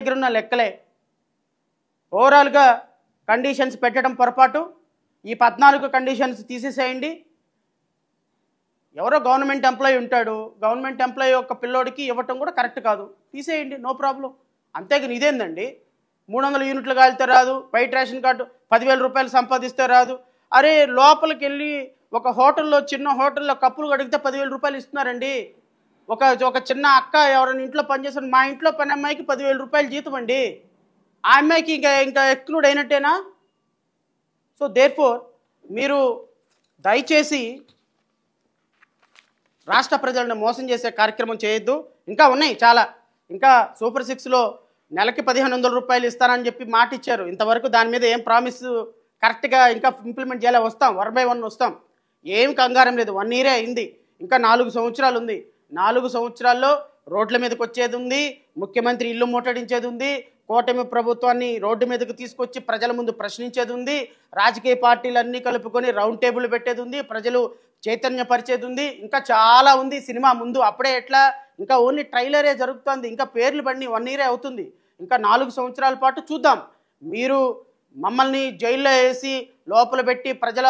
దగ్గర ఉన్న లెక్కలే. ఓవరాల్గా కండిషన్స్ పెట్టడం పొరపాటు. ఈ 14 కండిషన్స్ తీసేసేయండి. ఎవరో గవర్నమెంట్ ఎంప్లాయీ ఉంటాడు, గవర్నమెంట్ ఎంప్లాయీ యొక్క పిల్లోడికి ఇవ్వటం కూడా కరెక్ట్ కాదు, తీసేయండి, నో ప్రాబ్లం. అంతేగాని ఇదేందండి, 300 యూనిట్లు కాలితే రాదు, వైట్ రేషన్ కార్డు 10,000 రూపాయలు సంపాదిస్తే రాదు. అరే లోపలికి వెళ్ళి ఒక హోటల్లో, చిన్న హోటల్లో కప్పులు కడిగితే 10,000 రూపాయలు ఇస్తున్నారండి. ఒక చిన్న అక్క ఎవరైనా ఇంట్లో పనిచేసిన, మా ఇంట్లో పని అమ్మాయికి 10,000 రూపాయలు జీతం అండి. ఆ అమ్మాయికి ఇంకా ఎక్స్క్లూడ్ అయినట్టేనా? సో దేర్ఫోర్ మీరు దయచేసి రాష్ట్ర ప్రజలను మోసం చేసే కార్యక్రమం చేయొద్దు. ఇంకా ఉన్నాయి చాలా. ఇంకా సూపర్ 6లో నెలకి 1,500 రూపాయలు ఇస్తానని చెప్పి మాట ఇచ్చారు. ఇంతవరకు దాని మీద ఏం ప్రామిస్ కరెక్ట్గా ఇంకా ఇంప్లిమెంట్ చేయాలి. వస్తాం, 1 by 1 వస్తాం, ఏం కంగారం లేదు. 1 year అయింది, ఇంకా 4 సంవత్సరాలు ఉంది. 4 సంవత్సరాల్లో రోడ్ల మీదకి వచ్చేది ఉంది, ముఖ్యమంత్రి ఇల్లు ముట్టడించేది ఉంది, కూటమి ప్రభుత్వాన్ని రోడ్డు మీదకి తీసుకొచ్చి ప్రజల ముందు ప్రశ్నించేది ఉంది, రాజకీయ పార్టీలన్నీ కలుపుకొని రౌండ్ టేబుల్ పెట్టేది ఉంది, ప్రజలు చైతన్యపరిచేది ఉంది, ఇంకా చాలా ఉంది సినిమా ముందు. అప్పుడే ఎట్లా, ఇంకా ఓన్లీ ట్రైలరే జరుగుతుంది, ఇంకా పేర్లు పడి 1 year అవుతుంది. ఇంకా 4 సంవత్సరాల పాటు చూద్దాం. మీరు మమ్మల్ని జైల్లో వేసి లోపల పెట్టి ప్రజల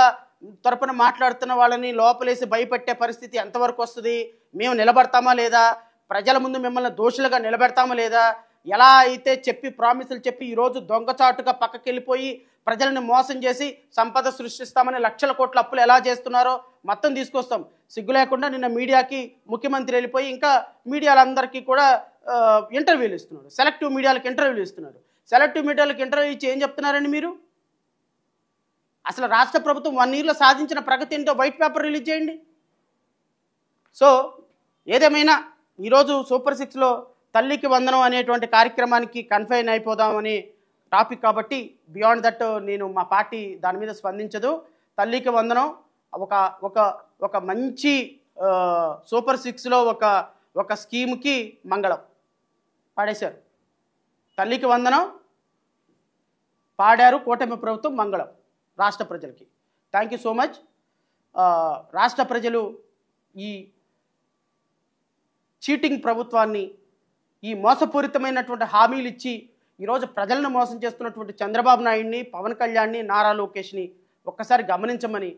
తరపున మాట్లాడుతున్న వాళ్ళని లోపలేసి భయపెట్టే పరిస్థితి ఎంతవరకు వస్తుంది? మేము నిలబడతామా లేదా? ప్రజల ముందు మిమ్మల్ని దోషులుగా నిలబెడతామా లేదా? ఎలా అయితే చెప్పి ప్రామిసులు చెప్పి ఈరోజు దొంగచాటుగా పక్కకి వెళ్ళిపోయి ప్రజలను మోసం చేసి సంపద సృష్టిస్తామని లక్షల కోట్ల అప్పులు ఎలా చేస్తున్నారో మొత్తం తీసుకొస్తాం. సిగ్గు లేకుండా నిన్న మీడియాకి ముఖ్యమంత్రి వెళ్ళిపోయి ఇంకా మీడియాలందరికీ కూడా ఇంటర్వ్యూలు ఇస్తున్నాడు. సెలెక్టివ్ మీడియాలకు ఇంటర్వ్యూలు ఇస్తున్నారు. సెలెక్టివ్ మీడియాలకు ఇంటర్వ్యూ ఇచ్చి ఏం చెప్తున్నారండి మీరు? అసలు రాష్ట్ర ప్రభుత్వం 1 yearలో సాధించిన ప్రగతి ఏంటో వైట్ పేపర్ రిలీజ్ చేయండి. సో ఏదేమైనా ఈరోజు సూపర్ 6లో తల్లికి వందనం అనేటువంటి కార్యక్రమానికి కన్ఫైన్ అయిపోదామని టాపిక్ కాబట్టి బియాండ్ దట్ నేను మా పార్టీ దాని మీద స్పందించదు. తల్లికి వందనం ఒక మంచి సూపర్ 6లో ఒక స్కీమ్కి మంగళం పాడేశారు. తల్లికి వందనం పాడారు కూటమి ప్రభుత్వం, మంగళం రాష్ట్ర ప్రజలకి. Thank you so much. రాష్ట్ర ప్రజలు ఈ చీటింగ్ ప్రభుత్వాన్ని, ఈ మోసపూరితమైనటువంటి హామీలు ఇచ్చి ఈరోజు ప్రజలను మోసం చేస్తున్నటువంటి చంద్రబాబు నాయుడిని, పవన్ కళ్యాణ్ని, నారా లోకేష్ని ఒక్కసారి గమనించమని,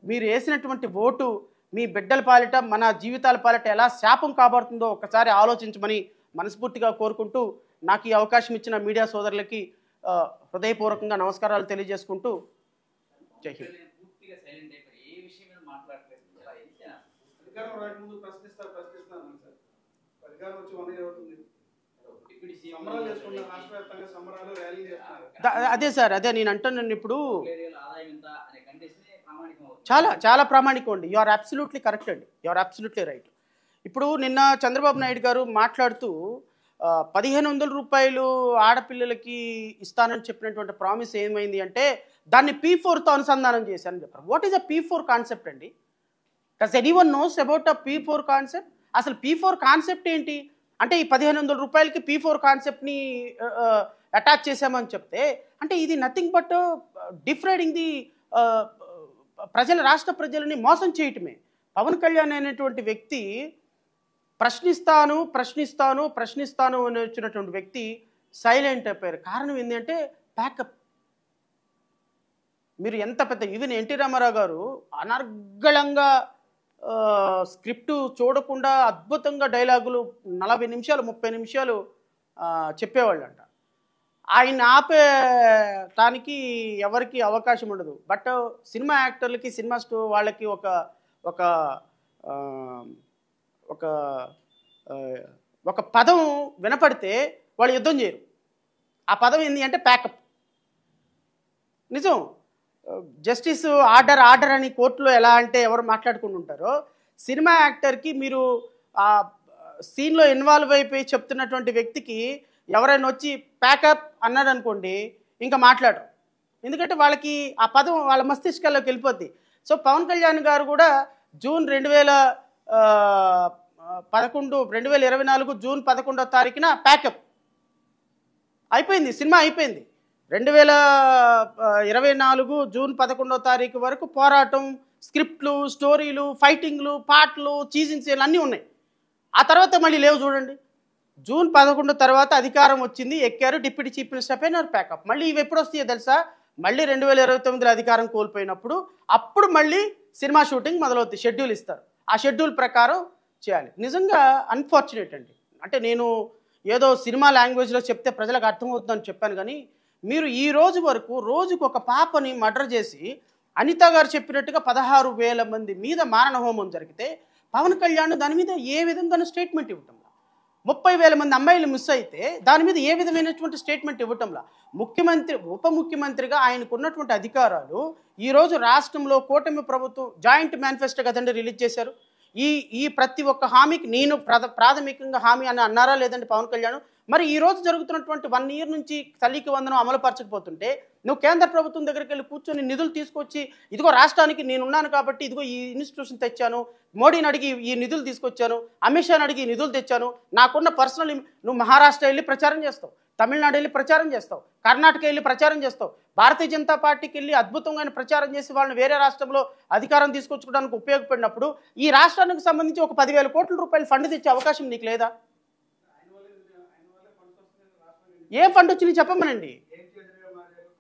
మీరు వేసినటువంటి ఓటు మీ బిడ్డల పాలిట, మన జీవితాల పాలిట ఎలా శాపం కాబడుతుందో ఒక్కసారి ఆలోచించమని మనస్ఫూర్తిగా కోరుకుంటూ, నాకు ఈ అవకాశం ఇచ్చిన మీడియా సోదరులకి హృదయపూర్వకంగా నమస్కారాలు తెలియజేసుకుంటూ జై హింద్. అదే సార్, అదే నేను అంటున్నాను. ఇప్పుడు చాలా ప్రామాణికం అండి. యు ఆర్ అబ్సల్యూట్లీ కరెక్ట్ అండి, యు ఆర్ అబ్సల్యూట్లీ రైట్. ఇప్పుడు నిన్న చంద్రబాబు నాయుడు గారు మాట్లాడుతూ 1,500 రూపాయలు ఆడపిల్లలకి ఇస్తానని చెప్పినటువంటి ప్రామిస్ ఏమైంది అంటే దాన్ని P4తో అనుసంధానం చేశారని చెప్పారు. What is a P4 concept అండి? Does anyone knows about a P4 concept? అసలు P4 కాన్సెప్ట్ ఏంటి అంటే, ఈ 1,500 రూపాయలకి P4 కాన్సెప్ట్ని అటాచ్ చేశామని చెప్తే అంటే ఇది నథింగ్ బట్ డిఫ్రైడింగ్ ది రాష్ట్ర ప్రజలని మోసం చేయటమే. పవన్ కళ్యాణ్ అనేటువంటి వ్యక్తి ప్రశ్నిస్తాను అని వచ్చినటువంటి వ్యక్తి సైలెంట్ అయిపోయారు. కారణం ఏంటంటే ప్యాకప్. మీరు ఎంత పెద్ద, ఈవెన్ ఎన్టీ రామారావు గారు అనర్గళంగా స్క్రిప్టు చూడకుండా అద్భుతంగా డైలాగులు 40 నిమిషాలు 30 నిమిషాలు చెప్పేవాళ్ళంట. ఆయన ఆపేటానికి ఎవరికి అవకాశం ఉండదు. బట్ సినిమా యాక్టర్లకి, సినిమా వాళ్ళకి ఒక పదం వినపడితే వాళ్ళు యుద్ధం చేయరు. ఆ పదం ఏంటి అంటే ప్యాకప్. నిజం. జస్టిస్ ఆర్డర్ అని కోర్టులో ఎలా అంటే ఎవరు మాట్లాడుకుంటుంటారో, సినిమా యాక్టర్కి మీరు ఆ సీన్లో ఇన్వాల్వ్ అయిపోయి చెప్తున్నటువంటి వ్యక్తికి ఎవరైనా వచ్చి ప్యాకప్ అన్నాడు అనుకోండి, ఇంకా మాట్లాడరు. ఎందుకంటే వాళ్ళకి ఆ పదం వాళ్ళ మస్తిష్కాల్లోకి వెళ్ళిపోద్ది. సో పవన్ కళ్యాణ్ గారు కూడా జూన్ 2024 జూన్ 11వ తారీఖున ప్యాకప్ అయిపోయింది, సినిమా అయిపోయింది. 2024 జూన్ 11వ తారీఖు వరకు పోరాటం, స్క్రిప్ట్లు, స్టోరీలు, ఫైటింగ్లు, పాటలు, చీజింగ్ సీన్లు అన్నీ ఉన్నాయి. ఆ తర్వాత మళ్ళీ లేవు చూడండి. జూన్ 11 తర్వాత అధికారం వచ్చింది, ఎక్కారు, డిప్యూటీ చీఫ్ మినిస్టర్ అయిపోయినారు, ప్యాకప్. మళ్ళీ ఇవి ఎప్పుడు వస్తాయో తెలుసా? మళ్ళీ 2029లో అధికారం కోల్పోయినప్పుడు అప్పుడు మళ్ళీ సినిమా షూటింగ్ మొదలవుతుంది, షెడ్యూల్ ఇస్తారు. ఆ షెడ్యూల్ ప్రకారం చేయాలి. నిజంగా అన్ఫార్చునేట్ అండి. అంటే నేను ఏదో సినిమా లాంగ్వేజ్లో చెప్తే ప్రజలకు అర్థమవుతుందని చెప్పాను, కానీ మీరు ఈ రోజు వరకు రోజుకు ఒక పాపని మర్డర్ చేసి అనిత గారు చెప్పినట్టుగా 16,000 మంది మీద మారణ హోమం జరిగితే పవన్ కళ్యాణ్ దాని మీద ఏ విధంగా స్టేట్మెంట్ ఇవ్వటం, 30,000 మంది అమ్మాయిలు మిస్ అయితే దాని మీద ఏ విధమైనటువంటి స్టేట్మెంట్ ఇవ్వటంలా, ముఖ్యమంత్రి ఉప ముఖ్యమంత్రిగా ఆయనకు ఉన్నటువంటి అధికారాలు ఈరోజు రాష్ట్రంలో కూటమి ప్రభుత్వం జాయింట్ మేనిఫెస్టో కదండి రిలీజ్ చేశారు. ఈ ప్రతి ఒక్క హామీకి నేను ప్రాథమికంగా హామీ అని అన్నారా లేదండి పవన్ కళ్యాణ్? మరి ఈ రోజు జరుగుతున్నటువంటి 1 ఇయర్ నుంచి తల్లికి వందనం అమలు పరచకపోతుంటే నువ్వు కేంద్ర ప్రభుత్వం దగ్గరికి వెళ్ళి కూర్చొని నిధులు తీసుకొచ్చి, ఇదిగో రాష్ట్రానికి నేనున్నాను కాబట్టి ఇదిగో ఈ ఇన్స్టిట్యూషన్ తెచ్చాను, మోడీని అడిగి ఈ నిధులు తీసుకొచ్చాను, అమిత్ షాని అడిగి ఈ నిధులు తెచ్చాను, నాకున్న పర్సనల్, నువ్వు మహారాష్ట్ర వెళ్ళి ప్రచారం చేస్తావు, తమిళనాడు వెళ్ళి ప్రచారం చేస్తావు, కర్ణాటక వెళ్ళి ప్రచారం చేస్తావు, భారతీయ జనతా పార్టీకి వెళ్ళి అద్భుతంగా ప్రచారం చేసి వాళ్ళని వేరే రాష్ట్రంలో అధికారం తీసుకొచ్చుకోవడానికి ఉపయోగపడినప్పుడు ఈ రాష్ట్రానికి సంబంధించి ఒక 10,000 కోట్ల రూపాయలు ఫండ్ తెచ్చే అవకాశం నీకు లేదా? ఏ ఫండ్ వచ్చింది చెప్పమనండి.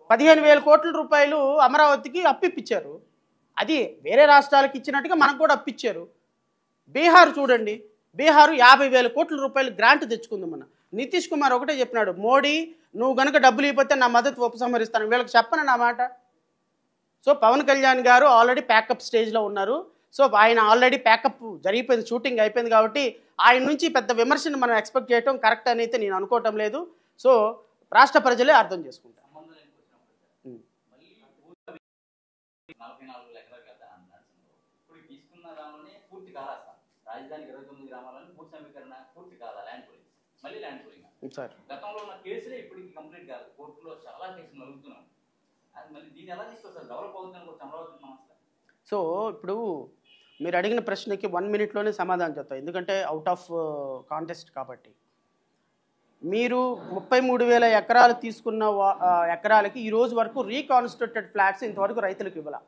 15,000 కోట్ల రూపాయలు అమరావతికి అప్పిప్పించారు, అది వేరే రాష్ట్రాలకు ఇచ్చినట్టుగా మనకు కూడా అప్పిచ్చారు. బీహార్ చూడండి, బీహారు 50,000 కోట్ల రూపాయలు గ్రాంట్ తెచ్చుకుంది. మన నితీష్ కుమార్ ఒకటే చెప్పినాడు, మోడీ నువ్వు గనుక డబ్బులు ఇవ్వకపోతే నా మద్దతు ఉపసంహరిస్తాను. వీళ్ళకి చెప్పను నా మాట. సో పవన్ కళ్యాణ్ గారు ఆల్రెడీ ప్యాకప్ స్టేజ్లో ఉన్నారు. సో ఆయన ఆల్రెడీ ప్యాకప్ జరిగిపోయింది, షూటింగ్ అయిపోయింది. కాబట్టి ఆయన నుంచి పెద్ద విమర్శను మనం ఎక్స్పెక్ట్ చేయడం కరెక్ట్ అని అయితే నేను అనుకోవటం లేదు. సో రాష్ట్ర ప్రజలే అర్థం చేసుకుంటారు. 44 ఎకరాలు కదా అన్నారు. ఇప్పుడు తీసుకున్న దానిలోనే పూర్తి కాదా సార్? రాజధానికి 29 గ్రామాలను పూర్తి సమీకరణ పూర్తి కాదా? ల్యాండ్ పూలింగ్, మళ్ళీ ల్యాండ్ పూలింగ్. గతంలో ఉన్న కేసులే ఇప్పటికి కంప్లీట్ కాదు, కోర్టులో చాలా కేసులు నలుగుతున్నాం. అది మళ్ళీ దీన్ని ఎలా తీసుకొస్తారు? డెవలప్ అవుతుందని కొంచెం అమరావతి నమస్తే. సో ఇప్పుడు మీరు అడిగిన ప్రశ్నకి 1 మినిట్లోనే సమాధానం చెప్తాను, ఎందుకంటే అవుట్ ఆఫ్ కాంటెస్ట్ కాబట్టి. మీరు 33,000 ఎకరాలు తీసుకున్న ఎకరాలకి ఈ రోజు వరకు రీకాన్స్టిట్యూటెడ్ ఫ్లాట్స్ ఇంతవరకు రైతులకు ఇవ్వాలి.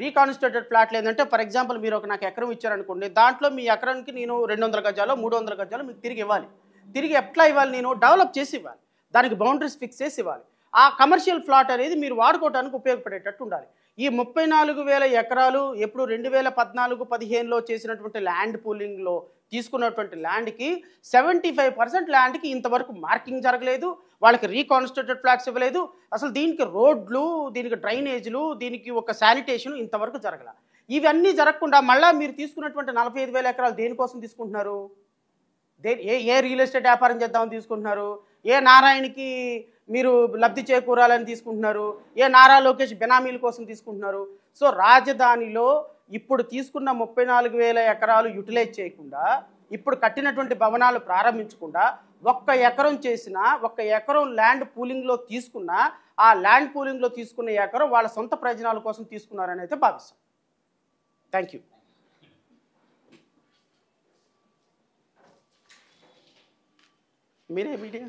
రీకాన్స్టిట్యూటెడ్ ఫ్లాట్లు ఏంటంటే, ఫర్ ఎగ్జాంపుల్ మీరు నాకు ఎకరం ఇచ్చారనుకోండి, దాంట్లో మీ ఎకరానికి నేను 200 గజాలు 300 గజాలు మీకు తిరిగి ఇవ్వాలి. తిరిగి ఎట్లా ఇవ్వాలి? నేను డెవలప్ చేసి ఇవ్వాలి, దానికి బౌండరీస్ ఫిక్స్ చేసి ఇవ్వాలి. ఆ కమర్షియల్ ఫ్లాట్ అనేది మీరు వాడుకోవడానికి ఉపయోగపడేటట్టు ఉండాలి. ఈ 34,000 ఎకరాలు ఎప్పుడు 2014-15లో చేసినటువంటి ల్యాండ్ పూలింగ్లో తీసుకున్నటువంటి ల్యాండ్కి 75% ల్యాండ్కి ఇంతవరకు మార్కింగ్ జరగలేదు, వాళ్ళకి రీకాన్స్టిట్యూటెడ్ ఫ్లాట్స్ ఇవ్వలేదు. అసలు దీనికి రోడ్లు, దీనికి డ్రైనేజీలు, దీనికి ఒక శానిటేషన్ ఇంతవరకు జరగల. ఇవన్నీ జరగకుండా మళ్ళీ మీరు తీసుకున్నటువంటి 45,000 ఎకరాలు దేనికోసం తీసుకుంటున్నారు? ఏ రియల్ ఎస్టేట్ వ్యాపారం చేద్దామని తీసుకుంటున్నారు? ఏ నారాయణకి మీరు లబ్ధి చేకూరాలని తీసుకుంటున్నారు? ఏ నారా లోకేష్ బెనామీల కోసం తీసుకుంటున్నారు? సో రాజధానిలో ఇప్పుడు తీసుకున్న 34,000 ఎకరాలు యూటిలైజ్ చేయకుండా, ఇప్పుడు కట్టినటువంటి భవనాలు ప్రారంభించకుండా, ఒక్క ఎకరం చేసినా, ఒక్క ఎకరం ల్యాండ్ పూలింగ్లో తీసుకున్నా, ఆ ల్యాండ్ పూలింగ్లో తీసుకున్న ఎకరం వాళ్ళ సొంత ప్రయోజనాల కోసం తీసుకున్నారని అయితే భావిస్తాం. Thank you. మీరే మీడియా